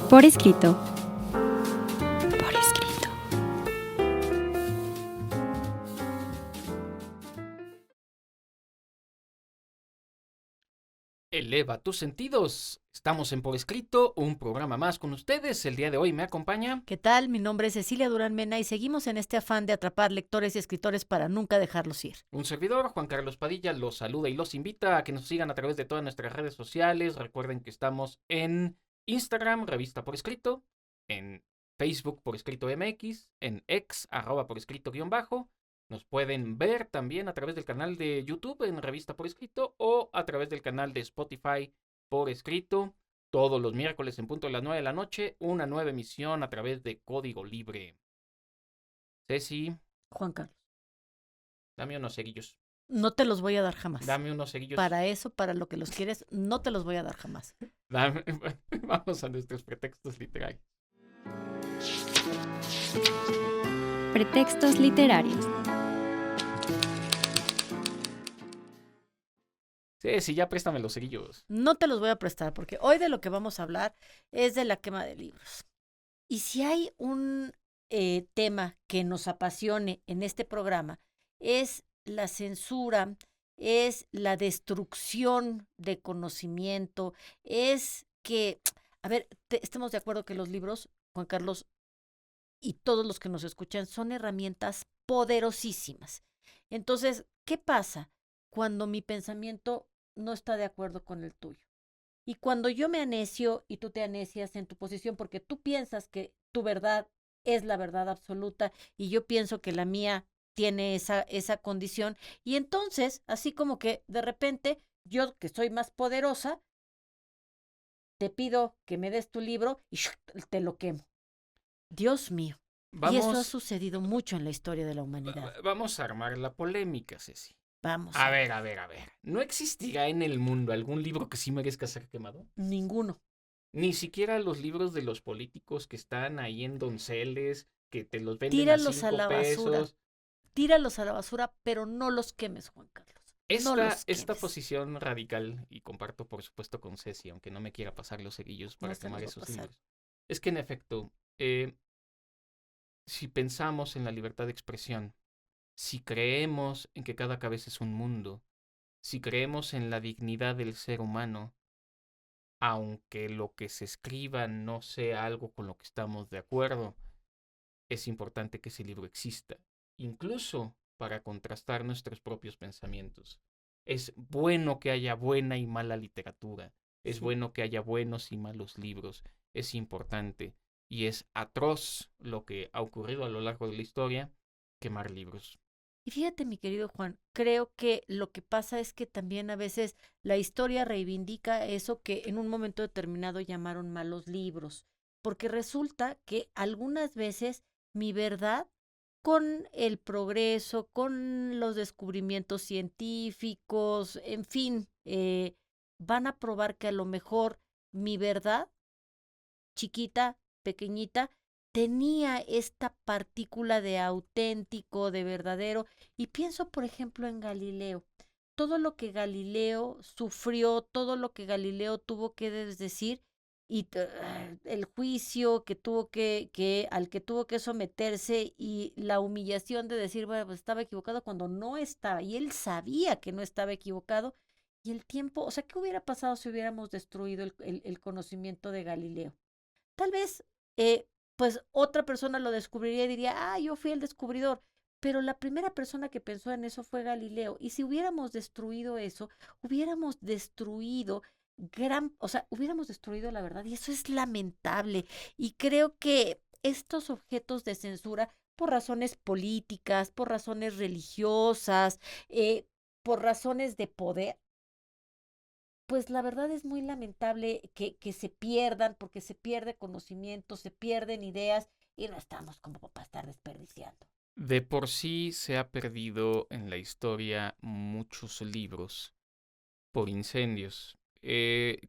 Por escrito. Por escrito. Eleva tus sentidos. Estamos en Por Escrito, un programa más con ustedes. El día de hoy me acompaña. ¿Qué tal? Mi nombre es Cecilia Durán Mena y seguimos en este afán de atrapar lectores y escritores para nunca dejarlos ir. Un servidor, Juan Carlos Padilla, los saluda y los invita a que nos sigan a través de todas nuestras redes sociales. Recuerden que estamos en Instagram, Revista Por Escrito, en Facebook Por Escrito MX, en X, @Por Escrito _. Nos pueden ver también a través del canal de YouTube en Revista Por Escrito o a través del canal de Spotify Por Escrito. Todos los miércoles en punto de las 9 de la noche, una nueva emisión a través de Código Libre. Ceci, Juan Carlos, dame unos cerillos. no te los voy a dar jamás. Dame unos cerillos. Para eso, para lo que los quieres, no te los voy a dar jamás. Vamos a nuestros pretextos literarios. Pretextos literarios. Sí, ya préstame los cerillos. No te los voy a prestar porque hoy de lo que vamos a hablar es de la quema de libros. Y si hay un tema que nos apasione en este programa, es la censura, es la destrucción de conocimiento, es que, a ver, estemos de acuerdo que los libros, Juan Carlos, y todos los que nos escuchan, son herramientas poderosísimas. Entonces, ¿qué pasa cuando mi pensamiento no está de acuerdo con el tuyo? Y cuando yo me anecio y tú te anecias en tu posición porque tú piensas que tu verdad es la verdad absoluta y yo pienso que la mía tiene esa condición. Y entonces, así como que de repente, yo que soy más poderosa, te pido que me des tu libro y te lo quemo. Dios mío. Y eso ha sucedido mucho en la historia de la humanidad. Vamos a armar la polémica, Ceci. Vamos. A ver. ¿No existirá en el mundo algún libro que sí merezca ser quemado? Ninguno. Ni siquiera los libros de los políticos que están ahí en donceles, que te los venden Tíralos a a la 5 basura. pesos. Tíralos a la basura, pero no los quemes, Juan Carlos. No los quemes. Esta posición radical, y comparto por supuesto con Ceci, aunque no me quiera pasar los cerillos para No se quemar los va a esos pasar. libros, es que en efecto, si pensamos en la libertad de expresión, si creemos en que cada cabeza es un mundo, si creemos en la dignidad del ser humano, aunque lo que se escriba no sea algo con lo que estamos de acuerdo, es importante que ese libro exista, incluso para contrastar nuestros propios pensamientos. Es bueno que haya buena y mala literatura, es bueno que haya buenos y malos libros, es importante y es atroz lo que ha ocurrido a lo largo de la historia, quemar libros. Y fíjate, mi querido Juan, creo que lo que pasa es que también a veces la historia reivindica eso que en un momento determinado llamaron malos libros, porque resulta que algunas veces mi verdad, con el progreso, con los descubrimientos científicos, en fin, van a probar que a lo mejor mi verdad, chiquita, pequeñita, tenía esta partícula de auténtico, de verdadero. Y pienso, por ejemplo, en Galileo. Todo lo que Galileo sufrió, todo lo que Galileo tuvo que decir y el juicio que tuvo al que tuvo que someterse y la humillación de decir, bueno, pues estaba equivocado cuando no estaba y él sabía que no estaba equivocado y el tiempo, o sea, ¿qué hubiera pasado si hubiéramos destruido el conocimiento de Galileo? Tal vez, pues otra persona lo descubriría y diría, ah, yo fui el descubridor. Pero la primera persona que pensó en eso fue Galileo. Y si hubiéramos destruido eso, hubiéramos destruido hubiéramos destruido la verdad. Y eso es lamentable. Y creo que estos objetos de censura, por razones políticas, por razones religiosas, por razones de poder, pues la verdad es muy lamentable que se pierdan, porque se pierde conocimiento, se pierden ideas y no estamos como para estar desperdiciando. De por sí se ha perdido en la historia muchos libros por incendios.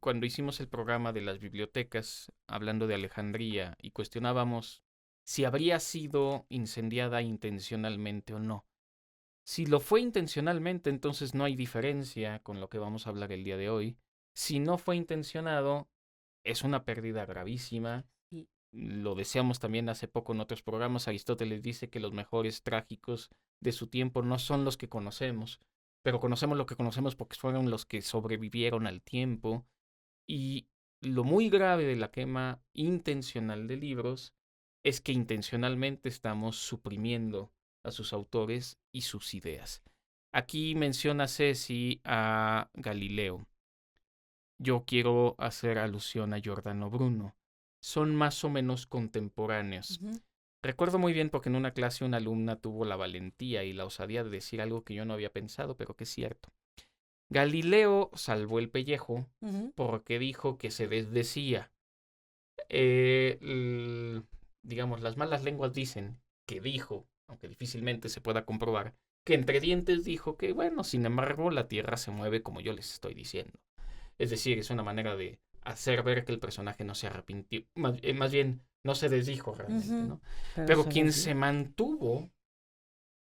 Cuando hicimos el programa de las bibliotecas, hablando de Alejandría, y cuestionábamos si habría sido incendiada intencionalmente o no. Si lo fue intencionalmente, entonces no hay diferencia con lo que vamos a hablar el día de hoy. Si no fue intencionado, es una pérdida gravísima. Sí. Lo decíamos también hace poco en otros programas. Aristóteles dice que los mejores trágicos de su tiempo no son los que conocemos, pero conocemos lo que conocemos porque fueron los que sobrevivieron al tiempo. Y lo muy grave de la quema intencional de libros es que intencionalmente estamos suprimiendo a sus autores y sus ideas. Aquí menciona Ceci a Galileo. Yo quiero hacer alusión a Giordano Bruno. Son más o menos contemporáneos. Ujú. Recuerdo muy bien porque en una clase una alumna tuvo la valentía y la osadía de decir algo que yo no había pensado, pero que es cierto. Galileo salvó el pellejo Ujú. porque dijo que se desdecía. Digamos, las malas lenguas dicen que dijo, aunque difícilmente se pueda comprobar, que entre dientes dijo que, bueno, sin embargo, la Tierra se mueve como yo les estoy diciendo. Es decir, es una manera de hacer ver que el personaje no se arrepintió, más bien no se desdijo realmente, Ujú. ¿no? Pero Pero se quien desvió. se mantuvo,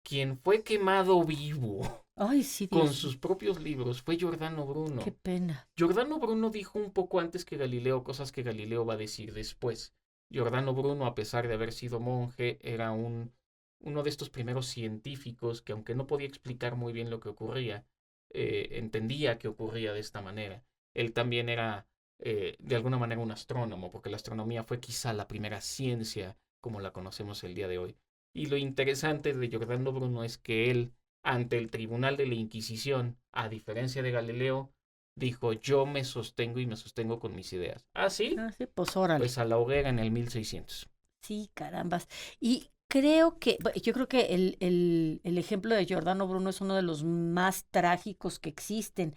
quien fue quemado vivo Ay, sí, con Dios mío, sus propios libros, fue Giordano qué Bruno. pena. Giordano Bruno dijo un poco antes que Galileo cosas que Galileo va a decir después. Giordano Bruno, a pesar de haber sido monje, era uno de estos primeros científicos que, aunque no podía explicar muy bien lo que ocurría, entendía que ocurría de esta manera. Él también era, de alguna manera, un astrónomo, porque la astronomía fue quizá la primera ciencia como la conocemos el día de hoy. Y lo interesante de Giordano Bruno es que él, ante el tribunal de la Inquisición, a diferencia de Galileo, dijo: yo me sostengo y me sostengo con mis ideas. ¿Ah, sí? Ah, sí, pues órale. Pues a la hoguera en el 1600. Sí, carambas. Y creo que, yo creo que el ejemplo de Giordano Bruno es uno de los más trágicos que existen,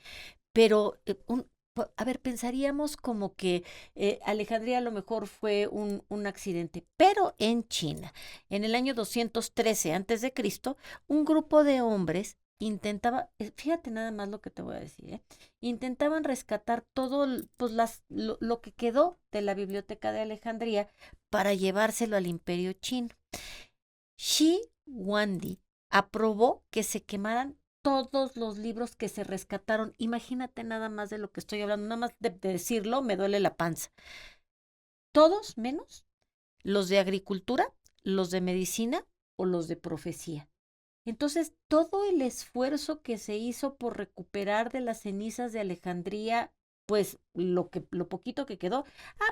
pero a ver, pensaríamos como que Alejandría a lo mejor fue un accidente, pero en China, en el año 213 antes de Cristo, un grupo de hombres intentaba, fíjate nada más lo que te voy a decir, intentaban rescatar todo, pues lo que quedó de la biblioteca de Alejandría para llevárselo al imperio chino. Shi Huangdi aprobó que se quemaran todos los libros que se rescataron. Imagínate nada más de lo que estoy hablando, nada más de decirlo me duele la panza. Todos menos los de agricultura, los de medicina o los de profecía. Entonces, todo el esfuerzo que se hizo por recuperar de las cenizas de Alejandría, pues lo poquito que quedó,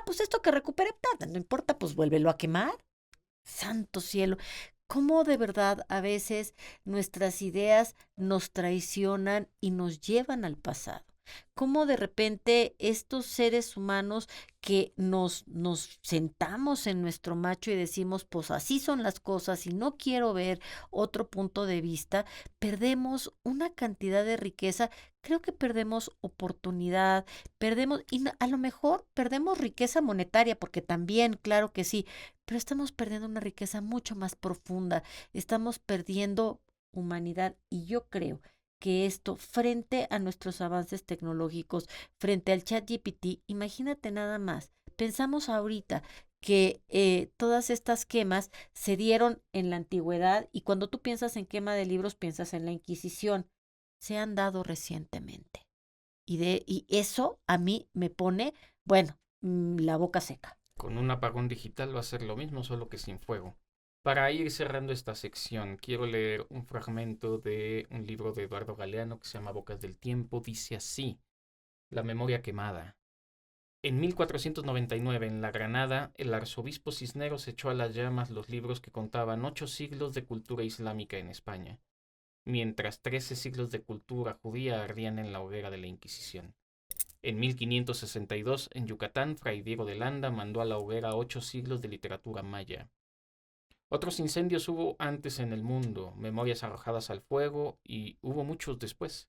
pues esto que recupere, no importa, pues vuélvelo a quemar. Santo cielo, cómo de verdad a veces nuestras ideas nos traicionan y nos llevan al pasado. Cómo de repente estos seres humanos que nos sentamos en nuestro macho y decimos, pues así son las cosas y no quiero ver otro punto de vista, perdemos una cantidad de riqueza, creo que perdemos oportunidad, perdemos, y a lo mejor perdemos riqueza monetaria, porque también, claro que sí, pero estamos perdiendo una riqueza mucho más profunda, estamos perdiendo humanidad y yo creo que esto, frente a nuestros avances tecnológicos, frente al chat GPT, imagínate nada más, pensamos ahorita que todas estas quemas se dieron en la antigüedad y cuando tú piensas en quema de libros piensas en la Inquisición, se han dado recientemente y eso a mí me pone, bueno, la boca seca. Con un apagón digital va a ser lo mismo, solo que sin fuego. Para ir cerrando esta sección, quiero leer un fragmento de un libro de Eduardo Galeano que se llama Bocas del Tiempo. Dice así: La memoria quemada. En 1499, en la Granada, el arzobispo Cisneros echó a las llamas los libros que contaban 8 siglos de cultura islámica en España, mientras 13 siglos de cultura judía ardían en la hoguera de la Inquisición. En 1562, en Yucatán, Fray Diego de Landa mandó a la hoguera 8 siglos de literatura maya. Otros incendios hubo antes en el mundo, memorias arrojadas al fuego, y hubo muchos después.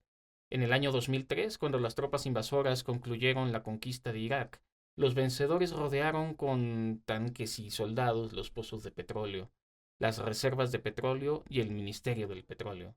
En el año 2003, cuando las tropas invasoras concluyeron la conquista de Irak, los vencedores rodearon con tanques y soldados los pozos de petróleo, las reservas de petróleo y el Ministerio del Petróleo.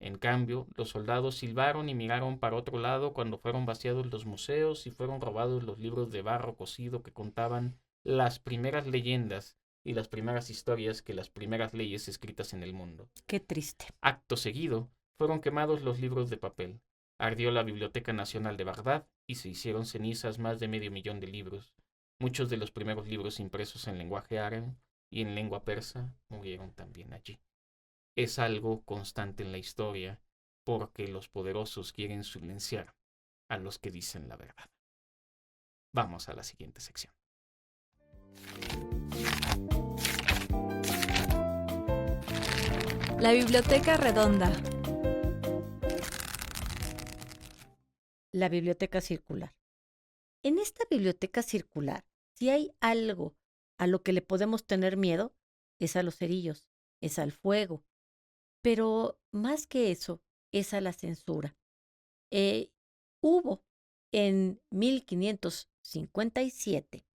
En cambio, los soldados silbaron y miraron para otro lado cuando fueron vaciados los museos y fueron robados los libros de barro cocido que contaban las primeras leyendas y las primeras historias que las primeras leyes escritas en el mundo. Qué triste. Acto seguido, fueron quemados los libros de papel. Ardió la Biblioteca Nacional de Bagdad y se hicieron cenizas más de 500.000 de libros. Muchos de los primeros libros impresos en lenguaje árabe y en lengua persa murieron también allí. Es algo constante en la historia porque los poderosos quieren silenciar a los que dicen la verdad. Vamos a la siguiente sección. La Biblioteca Redonda. La biblioteca circular. En esta biblioteca circular, si hay algo a lo que le podemos tener miedo, es a los cerillos, es al fuego. Pero más que eso, es a la censura. Hubo en 1557,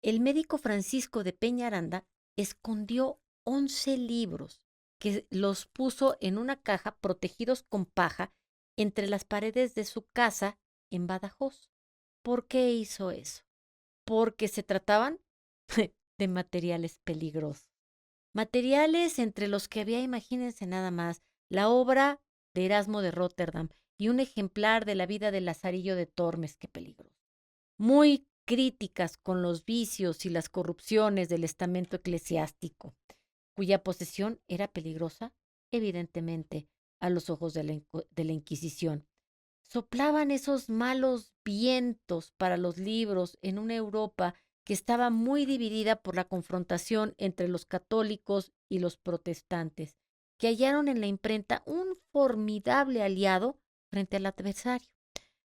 el médico Francisco de Peñaranda escondió 11 libros que los puso en una caja protegidos con paja entre las paredes de su casa en Badajoz. ¿Por qué hizo eso? Porque se trataban de materiales peligrosos. Materiales entre los que había, imagínense nada más, la obra de Erasmo de Róterdam y un ejemplar de la vida de Lazarillo de Tormes, qué peligroso. Muy críticas con los vicios y las corrupciones del estamento eclesiástico, cuya posesión era peligrosa, evidentemente, a los ojos de la Inquisición. Soplaban esos malos vientos para los libros en una Europa que estaba muy dividida por la confrontación entre los católicos y los protestantes, que hallaron en la imprenta un formidable aliado frente al adversario.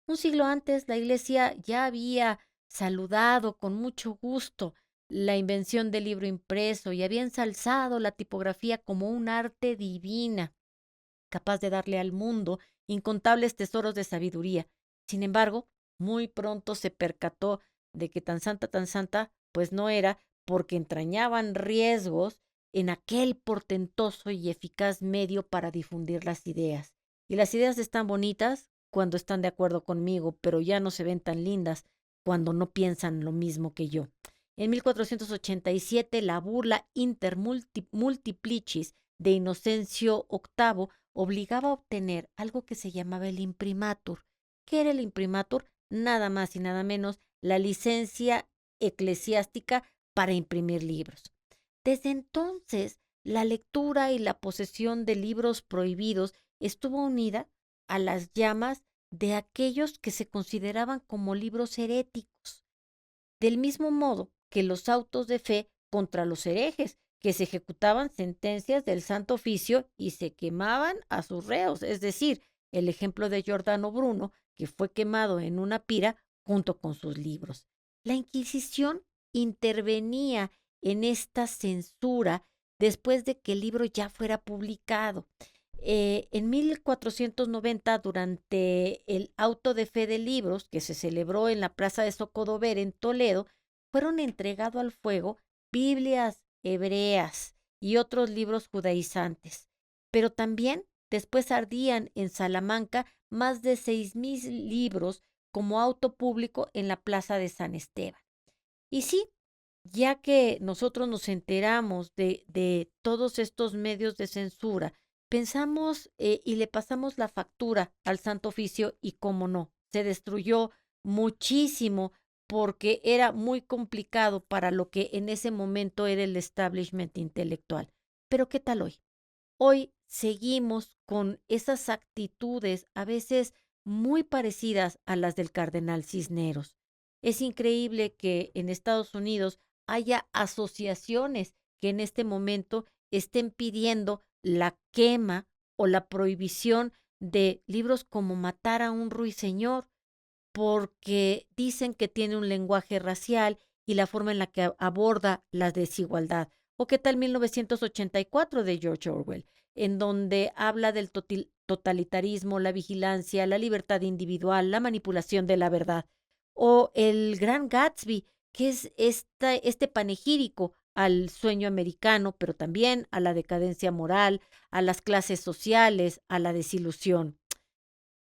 Un siglo antes, la Iglesia ya había saludado con mucho gusto la invención del libro impreso y había ensalzado la tipografía como un arte divina, capaz de darle al mundo incontables tesoros de sabiduría. Sin embargo, muy pronto se percató de que tan santa, pues no era, porque entrañaban riesgos en aquel portentoso y eficaz medio para difundir las ideas. Y las ideas están bonitas cuando están de acuerdo conmigo, pero ya no se ven tan lindas cuando no piensan lo mismo que yo. En 1487, la burla Inter Multiplicis de Inocencio VIII obligaba a obtener algo que se llamaba el imprimatur. ¿Qué era el imprimatur? Nada más y nada menos la licencia eclesiástica para imprimir libros. Desde entonces, la lectura y la posesión de libros prohibidos estuvo unida a las llamas de aquellos que se consideraban como libros heréticos, del mismo modo que los autos de fe contra los herejes, que se ejecutaban sentencias del Santo Oficio y se quemaban a sus reos, es decir, el ejemplo de Giordano Bruno, que fue quemado en una pira junto con sus libros. La Inquisición intervenía en esta censura después de que el libro ya fuera publicado. En 1490, durante el auto de fe de libros que se celebró en la Plaza de Zocodover en Toledo, fueron entregados al fuego Biblias hebreas y otros libros judaizantes. Pero también después ardían en Salamanca más de 6,000 libros como auto público en la Plaza de San Esteban. Y sí, ya que nosotros nos enteramos de todos estos medios de censura, pensamos y le pasamos la factura al Santo Oficio y cómo no, se destruyó muchísimo porque era muy complicado para lo que en ese momento era el establishment intelectual. Pero ¿qué tal hoy? Hoy seguimos con esas actitudes a veces muy parecidas a las del cardenal Cisneros. Es increíble que en Estados Unidos haya asociaciones que en este momento estén pidiendo la quema o la prohibición de libros como Matar a un ruiseñor, porque dicen que tiene un lenguaje racial y la forma en la que aborda la desigualdad. ¿O qué tal 1984 de George Orwell, en donde habla del totalitarismo, la vigilancia, la libertad individual, la manipulación de la verdad? O El Gran Gatsby, que es este panegírico al sueño americano, pero también a la decadencia moral, a las clases sociales, a la desilusión.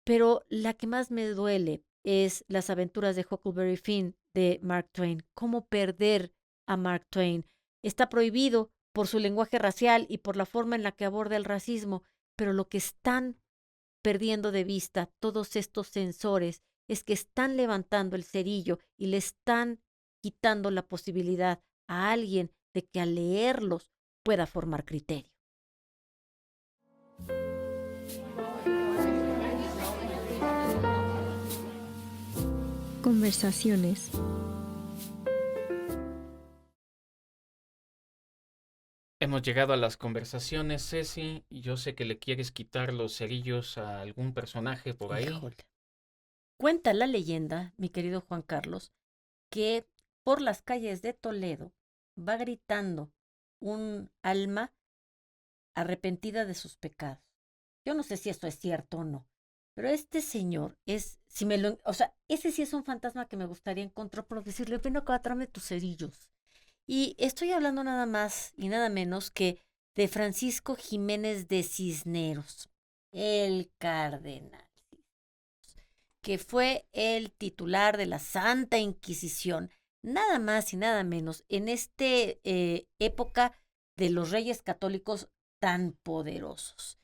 Pero la que más me duele es Las aventuras de Huckleberry Finn de Mark Twain. ¿Cómo perder a Mark Twain? Está prohibido por su lenguaje racial y por la forma en la que aborda el racismo, pero lo que están perdiendo de vista todos estos censores es que están levantando el cerillo y le están quitando la posibilidad a alguien de que al leerlos pueda formar criterio. Conversaciones. Hemos llegado a las conversaciones, Ceci, y yo sé que le quieres quitar los cerillos a algún personaje por ahí. Híjole. Cuenta la leyenda, mi querido Juan Carlos, que por las calles de Toledo va gritando un alma arrepentida de sus pecados. Yo no sé si esto es cierto o no, pero este señor es, si me lo, o sea, ese sí es un fantasma que me gustaría encontrar por decirle, ven acá, tráeme tus cerillos. Y estoy hablando nada más y nada menos que de Francisco Jiménez de Cisneros, el cardenal, que fue el titular de la Santa Inquisición, nada más y nada menos, en esta época de los reyes católicos tan poderosos.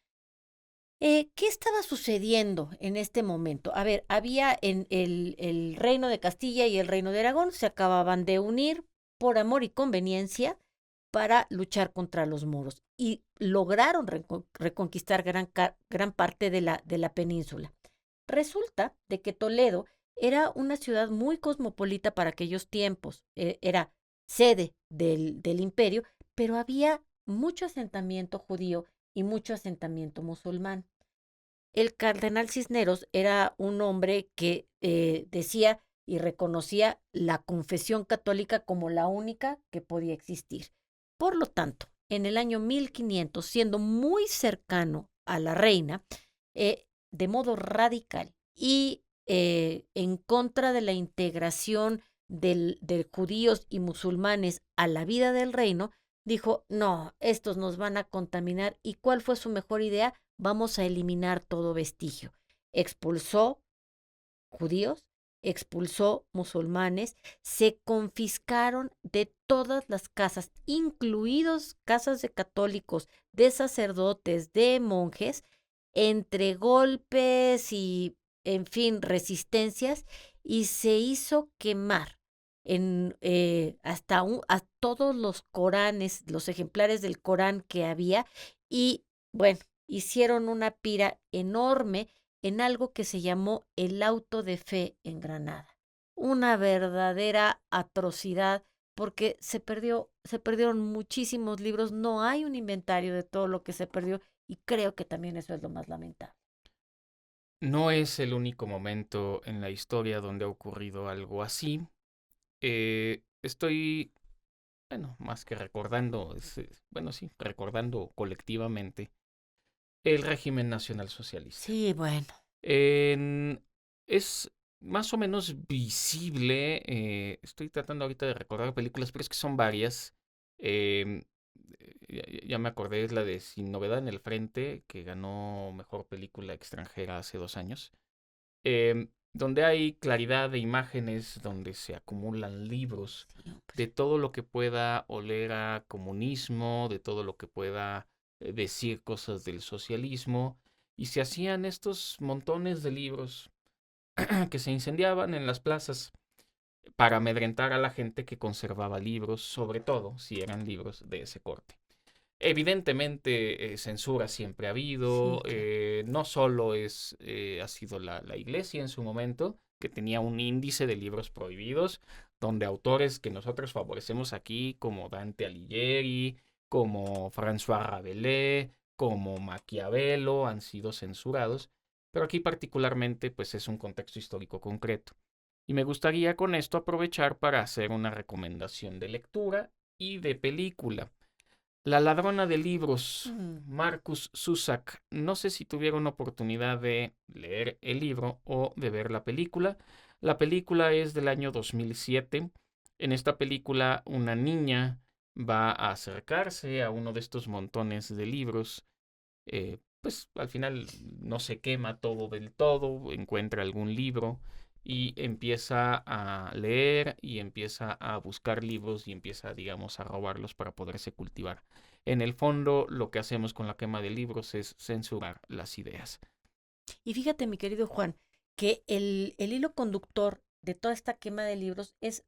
¿Qué estaba sucediendo en este momento? A ver, había en el reino de Castilla y el reino de Aragón, se acababan de unir por amor y conveniencia para luchar contra los moros y lograron reconquistar gran parte de la península. Resulta de que Toledo era una ciudad muy cosmopolita para aquellos tiempos, era sede del imperio, pero había mucho asentamiento judío y mucho asentamiento musulmán. El cardenal Cisneros era un hombre que decía y reconocía la confesión católica como la única que podía existir. Por lo tanto, en el año 1500, siendo muy cercano a la reina, de modo radical y en contra de la integración de judíos y musulmanes a la vida del reino, dijo, no, estos nos van a contaminar. ¿Y cuál fue su mejor idea? Vamos a eliminar todo vestigio. Expulsó judíos, expulsó musulmanes, se confiscaron de todas las casas, incluidos casas de católicos, de sacerdotes, de monjes, entre golpes y, en fin, resistencias, y se hizo quemar a todos los Coranes, los ejemplares del Corán que había, y bueno, hicieron una pira enorme en algo que se llamó el auto de fe en Granada. Una verdadera atrocidad porque se perdieron muchísimos libros, no hay un inventario de todo lo que se perdió y creo que también eso es lo más lamentable. No es el único momento en la historia donde ha ocurrido algo así. Estoy, bueno, más que recordando, bueno, sí, recordando colectivamente el régimen nacional socialista. Sí, bueno. Es más o menos visible, estoy tratando ahorita de recordar películas, pero es que son varias. em, ya me acordé, es la de Sin Novedad en el Frente, que ganó Mejor Película Extranjera hace 2 años, donde hay claridad de imágenes, donde se acumulan libros de todo lo que pueda oler a comunismo, de todo lo que pueda decir cosas del socialismo, y se hacían estos montones de libros que se incendiaban en las plazas para amedrentar a la gente que conservaba libros, sobre todo si eran libros de ese corte. Evidentemente, censura siempre ha habido, Sí, claro. no solo ha sido la Iglesia en su momento, que tenía un índice de libros prohibidos, donde autores que nosotros favorecemos aquí, como Dante Alighieri, como François Rabelais, como Maquiavelo, han sido censurados, pero aquí particularmente pues es un contexto histórico concreto. Y me gustaría con esto aprovechar para hacer una recomendación de lectura y de película. La ladrona de libros, Marcus Zusak. No sé si tuvieron oportunidad de leer el libro o de ver la película. La película es del año 2007. En esta película una niña va a acercarse a uno de estos montones de libros. Pues al final no se quema todo del todo, encuentra algún libro y empieza a leer y empieza a buscar libros y empieza, digamos, a robarlos para poderse cultivar. En el fondo, lo que hacemos con la quema de libros es censurar las ideas. Y fíjate, mi querido Juan, que el hilo conductor de toda esta quema de libros es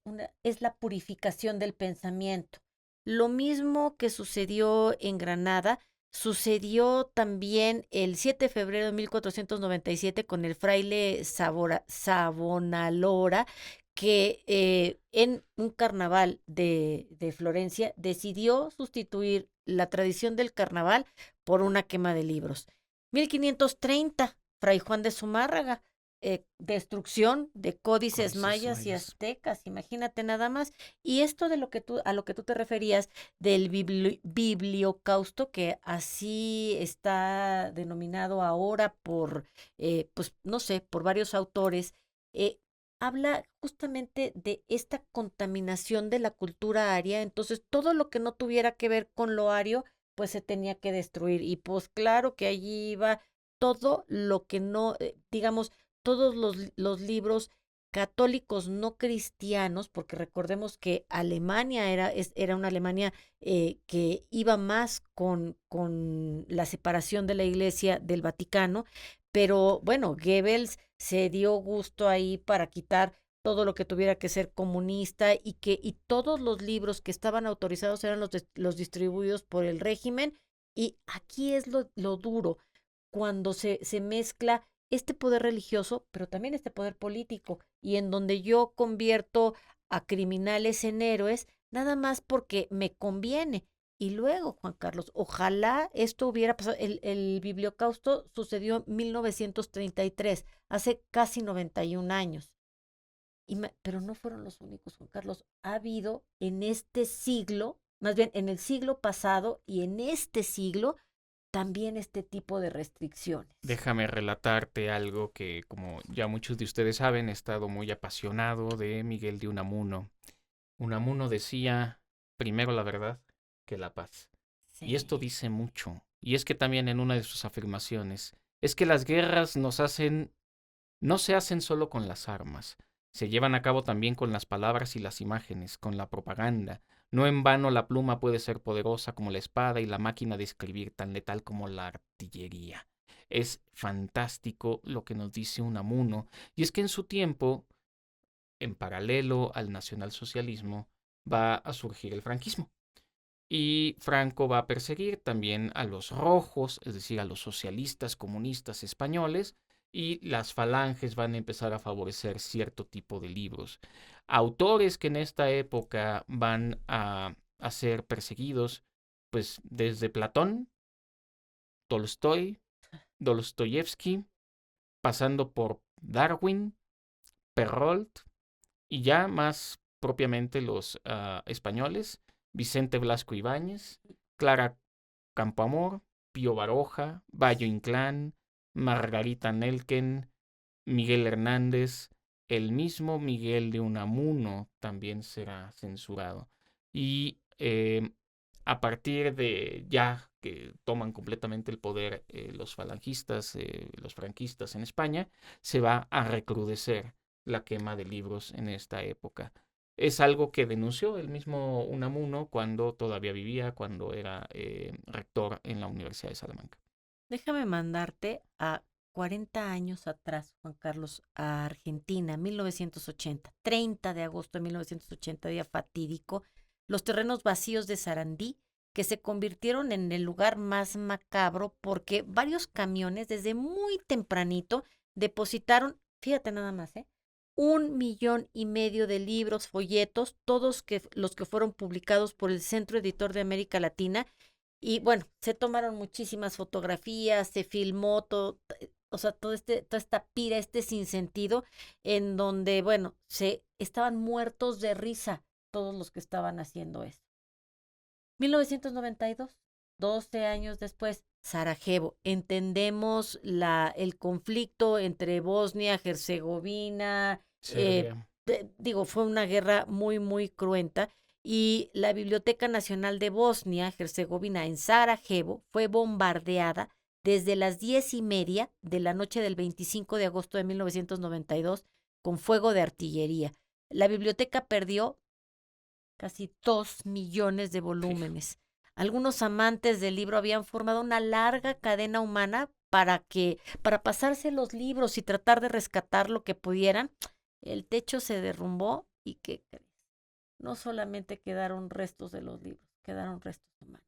la purificación del pensamiento. Lo mismo que sucedió en Granada, sucedió también el 7 de febrero de 1497 con el fraile Savonarola's, que en un carnaval de Florencia decidió sustituir la tradición del carnaval por una quema de libros. 1530, Fray Juan de Zumárraga, destrucción de códices Códices mayas y mayas. aztecas, imagínate nada más. Y esto de a lo que tú te referías del bibliocausto, que así está denominado ahora por, pues no sé, por varios autores, eh, habla justamente de esta contaminación de la cultura aria. Entonces todo lo que no tuviera que ver con lo ario, pues se tenía que destruir. Y pues claro que allí iba todo lo que no, digamos, todos los libros católicos no cristianos, porque recordemos que Alemania era una Alemania que iba más con la separación de la Iglesia del Vaticano, pero bueno, Goebbels se dio gusto ahí para quitar todo lo que tuviera que ser comunista y todos los libros que estaban autorizados eran los distribuidos por el régimen. Y aquí es lo duro, cuando se mezcla este poder religioso, pero también este poder político, y en donde yo convierto a criminales en héroes, nada más porque me conviene. Y luego, Juan Carlos, ojalá esto hubiera pasado. El bibliocausto sucedió en 1933, hace casi 91 años. Pero no fueron los únicos, Juan Carlos. Ha habido en este siglo, más bien en el siglo pasado y en este siglo, también este tipo de restricciones. Déjame relatarte algo que, como ya muchos de ustedes saben, he estado muy apasionado de Miguel de Unamuno. Unamuno decía, primero la verdad que la paz. Y esto Sí. dice mucho. Y es que también en una de sus afirmaciones, es que las guerras no se hacen solo con las armas, se llevan a cabo también con las palabras y las imágenes, con la propaganda. No en vano la pluma puede ser poderosa como la espada y la máquina de escribir tan letal como la artillería. Es fantástico lo que nos dice Unamuno, y es que en su tiempo, en paralelo al nacionalsocialismo, va a surgir el franquismo. Y Franco va a perseguir también a los rojos, es decir, a los socialistas comunistas españoles, y las falanges van a empezar a favorecer cierto tipo de libros. Autores que en esta época van a ser perseguidos, pues desde Platón, Tolstoy, Dostoyevsky, pasando por Darwin, Perrault, y ya más propiamente los españoles, Vicente Blasco Ibáñez, Clara Campoamor, Pío Baroja, Bayo Inclán, Margarita Nelken, Miguel Hernández, el mismo Miguel de Unamuno también será censurado. Y a partir de ya que toman completamente el poder los falangistas, los franquistas en España, se va a recrudecer la quema de libros en esta época. Es algo que denunció el mismo Unamuno cuando todavía vivía, cuando era rector en la Universidad de Salamanca. Déjame mandarte a 40 años atrás, Juan Carlos, a Argentina, 1980, 30 de agosto de 1980, día fatídico, los terrenos vacíos de Sarandí, que se convirtieron en el lugar más macabro porque varios camiones desde muy tempranito depositaron, fíjate nada más, 1,5 millones de libros, folletos, todos los que fueron publicados por el Centro Editor de América Latina. Y bueno, se tomaron muchísimas fotografías, se filmó todo, o sea, toda esta pira, este sinsentido, en donde, bueno, se estaban muertos de risa todos los que estaban haciendo eso. 1992, 12 años después, Sarajevo. Entendemos el conflicto entre Bosnia, Herzegovina, Serbia. digo, fue una guerra muy, muy cruenta. Y la Biblioteca Nacional de Bosnia, Herzegovina, en Sarajevo, fue bombardeada desde las 10:30 de la noche del 25 de agosto de 1992 con fuego de artillería. La biblioteca perdió casi 2 millones de Sí. volúmenes. Algunos amantes del libro habían formado una larga cadena humana para pasarse los libros y tratar de rescatar lo que pudieran, el techo se derrumbó y ¿qué crees? No solamente quedaron restos de los libros, quedaron restos humanos.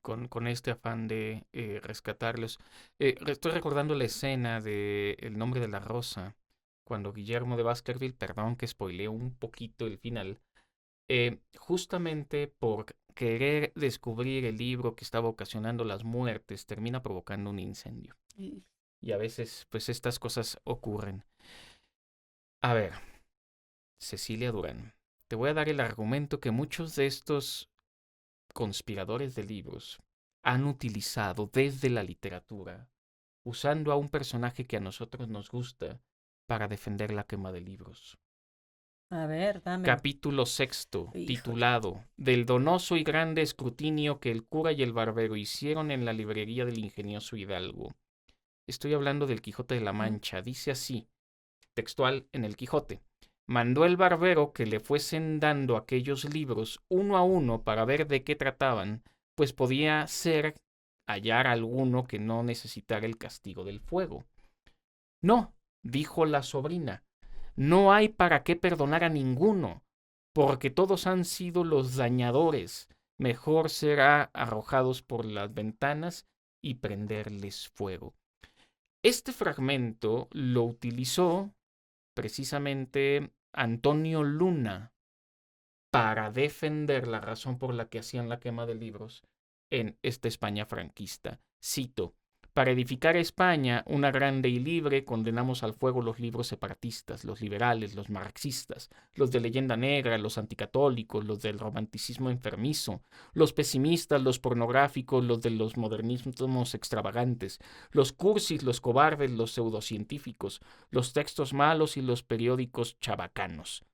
Con este afán de rescatarlos. Estoy recordando la escena de El nombre de la rosa, cuando Guillermo de Baskerville, perdón que spoileé un poquito el final, justamente por querer descubrir el libro que estaba ocasionando las muertes, termina provocando un incendio. Y- Y a veces, pues estas cosas ocurren. A ver, Cecilia Durán, te voy a dar el argumento que muchos de estos conspiradores de libros han utilizado desde la literatura, usando a un personaje que a nosotros nos gusta para defender la quema de libros. A ver, dame. Capítulo 6, Híjole. titulado Del donoso y grande escrutinio que el cura y el barbero hicieron en la librería del ingenioso Hidalgo. Estoy hablando del Quijote de la Mancha. Dice así, textual en el Quijote. Mandó el barbero que le fuesen dando aquellos libros uno a uno para ver de qué trataban, pues podía ser hallar alguno que no necesitara el castigo del fuego. No, dijo la sobrina, no hay para qué perdonar a ninguno, porque todos han sido los dañadores. Mejor será arrojados por las ventanas y prenderles fuego. Este fragmento lo utilizó precisamente Antonio Luna para defender la razón por la que hacían la quema de libros en esta España franquista. Cito, para edificar España, una grande y libre, condenamos al fuego los libros separatistas, los liberales, los marxistas, los de leyenda negra, los anticatólicos, los del romanticismo enfermizo, los pesimistas, los pornográficos, los de los modernismos extravagantes, los cursis, los cobardes, los pseudocientíficos, los textos malos y los periódicos chabacanos.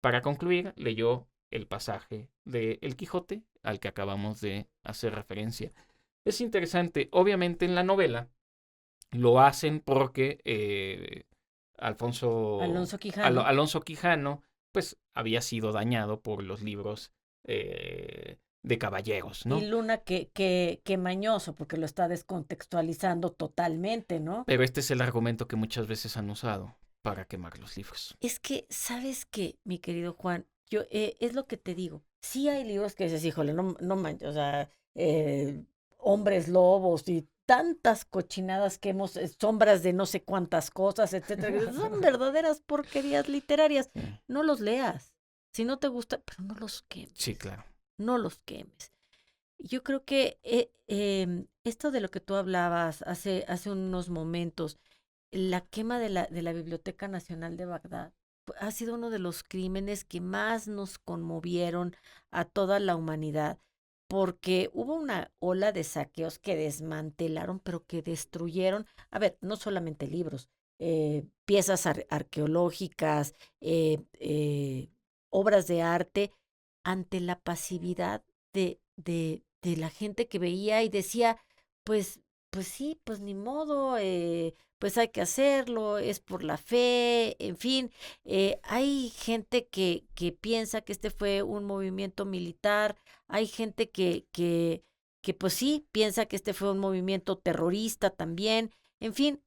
Para concluir, leyó el pasaje de El Quijote al que acabamos de hacer referencia. Es interesante, obviamente en la novela lo hacen porque Alonso Quijano. Alonso Quijano pues había sido dañado por los libros de caballeros, ¿no? Y Luna que mañoso, porque lo está descontextualizando totalmente, ¿no? Pero este es el argumento que muchas veces han usado para quemar los libros. Es que, ¿sabes qué, mi querido Juan? Yo, es lo que te digo. Sí hay libros que dices, híjole, no manches, o sea, hombres lobos y tantas cochinadas que hemos, sombras de no sé cuántas cosas, etcétera, que son verdaderas porquerías literarias. Sí. No los leas. Si no te gusta, pero no los quemes. Sí, claro. No los quemes. Yo creo que esto de lo que tú hablabas hace unos momentos, la quema de la Biblioteca Nacional de Bagdad, ha sido uno de los crímenes que más nos conmovieron a toda la humanidad, porque hubo una ola de saqueos que desmantelaron, pero que destruyeron, a ver, no solamente libros, piezas arqueológicas, obras de arte, ante la pasividad de la gente que veía y decía, pues sí, pues ni modo, pues hay que hacerlo, es por la fe, en fin. Hay gente que piensa que este fue un movimiento militar, hay gente que pues sí, piensa que este fue un movimiento terrorista también, en fin,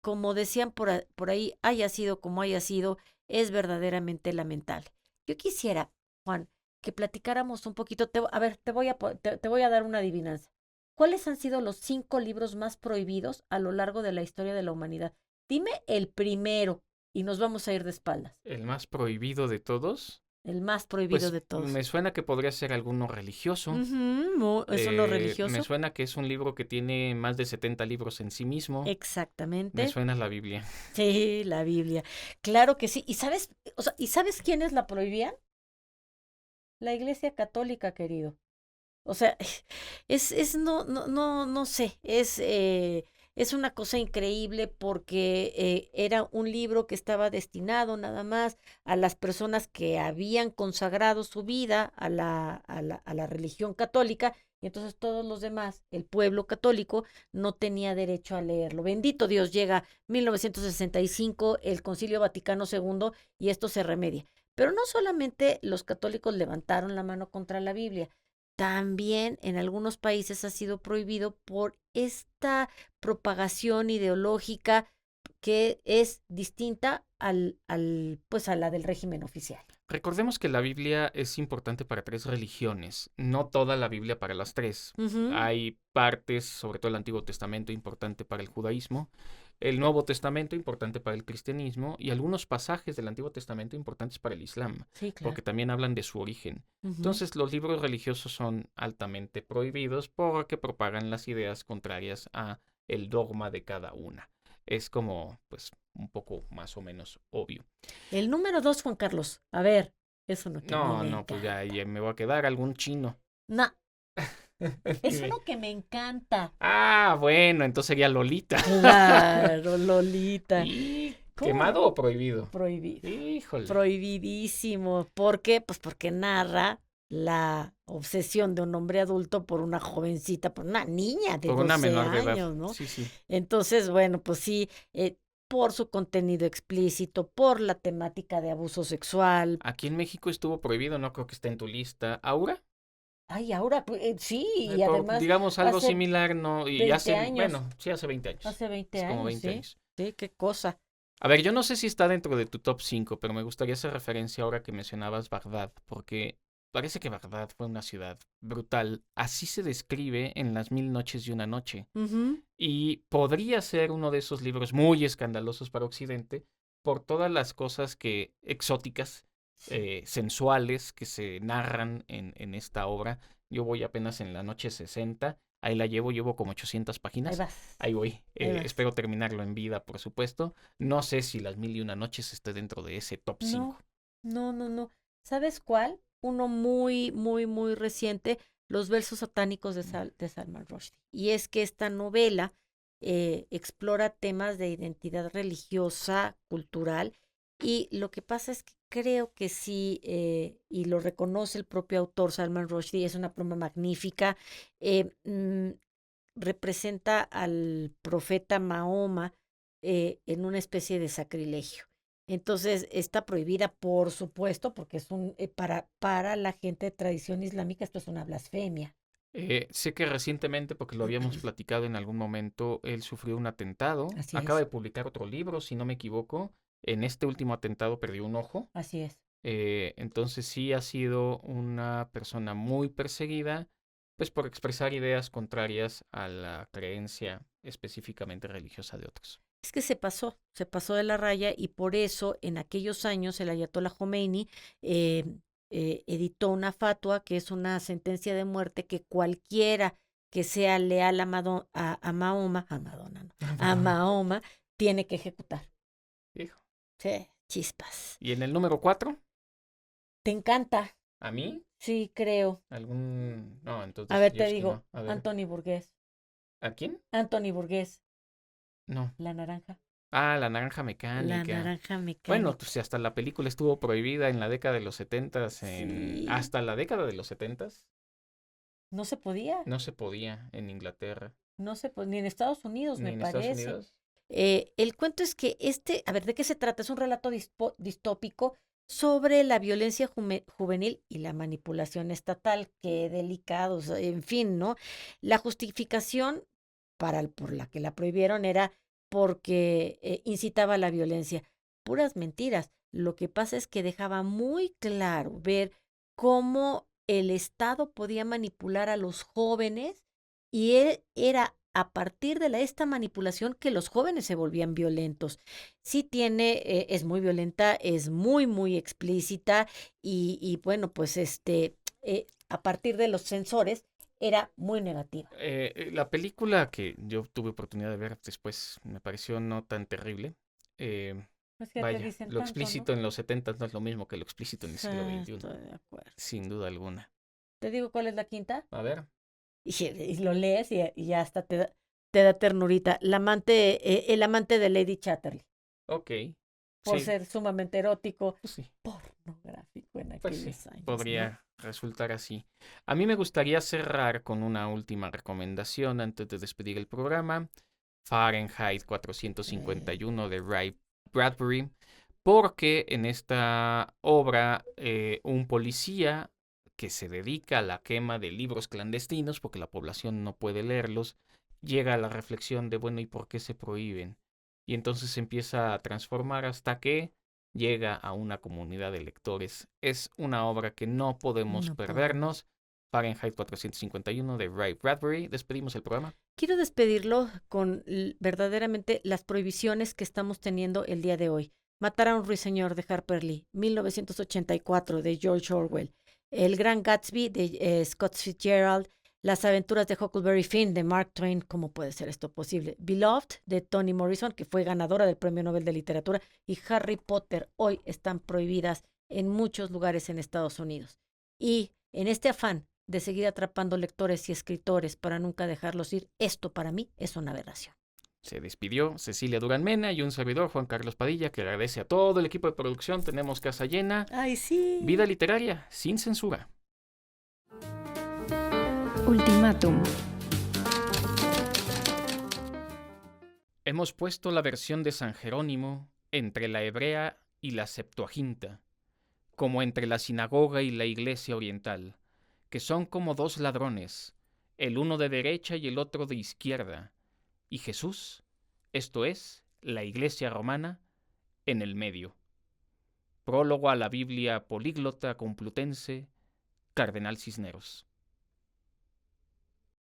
como decían por ahí, haya sido como haya sido, es verdaderamente lamentable. Yo quisiera, Juan, que platicáramos un poquito, a ver, te voy a dar una adivinanza. ¿Cuáles han sido los 5 libros más prohibidos a lo largo de la historia de la humanidad? Dime el primero y nos vamos a ir de espaldas. El más prohibido de todos. El más prohibido Pues de todos. me suena que podría ser alguno religioso. ¿Es uno religioso? Me suena que es un libro que tiene más de 70 libros en sí mismo. Exactamente. Me suena la Biblia. Sí, la Biblia. Claro que sí. ¿Y sabes, ¿y sabes quiénes la prohibían? La Iglesia Católica, querido. O sea, no sé, es una cosa increíble porque era un libro que estaba destinado nada más a las personas que habían consagrado su vida a la religión católica, y entonces todos los demás, el pueblo católico, no tenía derecho a leerlo. Bendito Dios, llega 1965, el Concilio Vaticano II, y esto se remedia. Pero no solamente los católicos levantaron la mano contra la Biblia, también en algunos países ha sido prohibido por esta propagación ideológica que es distinta pues a la del régimen oficial. Recordemos que la Biblia es importante para 3 religiones, no toda la Biblia para las 3. Ujú. Hay partes, sobre todo el Antiguo Testamento, importante para el judaísmo, el Nuevo Testamento importante para el cristianismo y algunos pasajes del Antiguo Testamento importantes para el Islam, Sí, claro. porque también hablan de su origen. Ujú. Entonces, los libros religiosos son altamente prohibidos porque propagan las ideas contrarias a el dogma de cada una. Es como, pues, un poco más o menos obvio. El número 2, Juan Carlos. A ver, es uno que a mí No, me no, pues ya, encanta. ya me va a quedar algún chino. No, es Dime. uno que me encanta. Ah, bueno, entonces sería Lolita. Claro, Lolita. ¿Y ¿Cómo quemado no? o prohibido? Prohibido. Híjole. Prohibidísimo. ¿Por qué? Pues porque narra la obsesión de un hombre adulto por una jovencita, por una niña de Por una 12 menor de edad. años, ¿no? Sí, sí. Entonces, bueno, pues sí, por su contenido explícito, por la temática de abuso sexual. Aquí en México estuvo prohibido, no creo que esté en tu lista. ¿Aura? Ay, ahora, pues, sí, y además Digamos algo hace similar, ¿no? Y 20 años. bueno, sí, hace 20 años. Hace 20 Es como años, 20 sí. años. Sí, qué cosa. A ver, yo no sé si está dentro de tu top 5, pero me gustaría hacer referencia ahora que mencionabas Bagdad, porque parece que Bagdad fue una ciudad brutal. Así se describe en Las Mil Noches y una Noche. Ujú. Y podría ser uno de esos libros muy escandalosos para Occidente por todas las cosas exóticas, sensuales que se narran en esta obra. Yo voy apenas en la noche 60, ahí la llevo como 800 Ahí páginas. vas. Ahí voy. Ahí vas. Espero terminarlo en vida, por supuesto. No sé si Las Mil y una Noches esté dentro de ese top 5. No. ¿Sabes cuál? Uno muy, muy, muy reciente, Los versos satánicos de Salman Rushdie. Y es que esta novela explora temas de identidad religiosa, cultural, y lo que pasa es que creo que sí, y lo reconoce el propio autor Salman Rushdie, es una pluma magnífica, eh, mm, representa al profeta Mahoma en una especie de sacrilegio. Entonces, está prohibida, por supuesto, porque es para la gente de tradición islámica, esto es una blasfemia. Sé que recientemente, porque lo habíamos platicado en algún momento, él sufrió un atentado. Así Acaba es, de publicar otro libro, si no me equivoco. En este último atentado perdió un ojo. así es. Entonces sí ha sido una persona muy perseguida, pues por expresar ideas contrarias a la creencia específicamente religiosa de otros. Es que se pasó de la raya y por eso en aquellos años el Ayatollah Khomeini eh, editó una fatua que es una sentencia de muerte que cualquiera que sea leal a Mahoma, a Madonna, no, a Mahoma, tiene que ejecutar. Hijo. Sí, chispas. Y en el número 4, ¿Te encanta? ¿a mí? Sí, creo. ¿Algún...? No, A entonces ver, te Dostoyevsky digo, no. A ver, Anthony Burgess. ¿a quién? Anthony Burgess, No. La Naranja. Ah, La Naranja La Mecánica. Naranja Bueno, Mecánica. pues hasta la película estuvo prohibida en la década de los 70, Sí, hasta la década de los 70 no se podía. no se podía en Inglaterra, No se podía, ni en Estados Unidos, ni me en Estados parece. Unidos. El cuento es que a ver, ¿de qué se trata? Es un relato distópico sobre la violencia juvenil y la manipulación estatal. Qué delicados, en fin, ¿no? La justificación por la que la prohibieron era porque incitaba a la violencia. Puras mentiras. Lo que pasa es que dejaba muy claro ver cómo el Estado podía manipular a los jóvenes y era a partir de esta manipulación que los jóvenes se volvían violentos. Sí es muy violenta, es muy, muy explícita y bueno, pues a partir de los censores era muy negativa. La película que yo tuve oportunidad de ver después me pareció no tan terrible. Pues que te Vaya, dicen lo tanto, ¿no? explícito en los 70 no es lo mismo que lo explícito en el siglo Ah, XXI, estoy de acuerdo. sin duda alguna. ¿Te digo cuál es la quinta? A ver, Y lo lees y ya hasta te da ternurita. El amante de Lady Chatterley, ok, por sí, ser sumamente erótico, pues sí. pornográfico en Pues sí, aquellos años, ¿no? podría resultar así. A mí me gustaría cerrar con una última recomendación antes de despedir el programa. Fahrenheit 451 de Ray Bradbury, porque en esta obra un policía que se dedica a la quema de libros clandestinos porque la población no puede leerlos, llega a la reflexión de, bueno, ¿y por qué se prohíben? Y entonces se empieza a transformar hasta que llega a una comunidad de lectores. Es una obra que no podemos No perdernos. Fahrenheit 451 de Ray Bradbury. Despedimos el programa. Quiero despedirlo con verdaderamente las prohibiciones que estamos teniendo el día de hoy. Matar a un ruiseñor de Harper Lee, 1984 de George Orwell, El Gran Gatsby de Scott Fitzgerald, Las aventuras de Huckleberry Finn de Mark Twain, ¿cómo puede ser esto posible? Beloved de Toni Morrison, que fue ganadora del Premio Nobel de Literatura, y Harry Potter hoy están prohibidas en muchos lugares en Estados Unidos. Y en este afán de seguir atrapando lectores y escritores para nunca dejarlos ir, esto para mí es una aberración. Se despidió Cecilia Durán Mena y un servidor, Juan Carlos Padilla, que agradece a todo el equipo de producción. Tenemos casa llena. ¡Ay, sí! Vida literaria, sin censura. Ultimátum. Hemos puesto la versión de San Jerónimo entre la hebrea y la Septuaginta, como entre la sinagoga y la iglesia oriental, que son como dos ladrones, el uno de derecha y el otro de izquierda, y Jesús, esto es, la iglesia romana, en el medio. Prólogo a la Biblia políglota complutense, Cardenal Cisneros.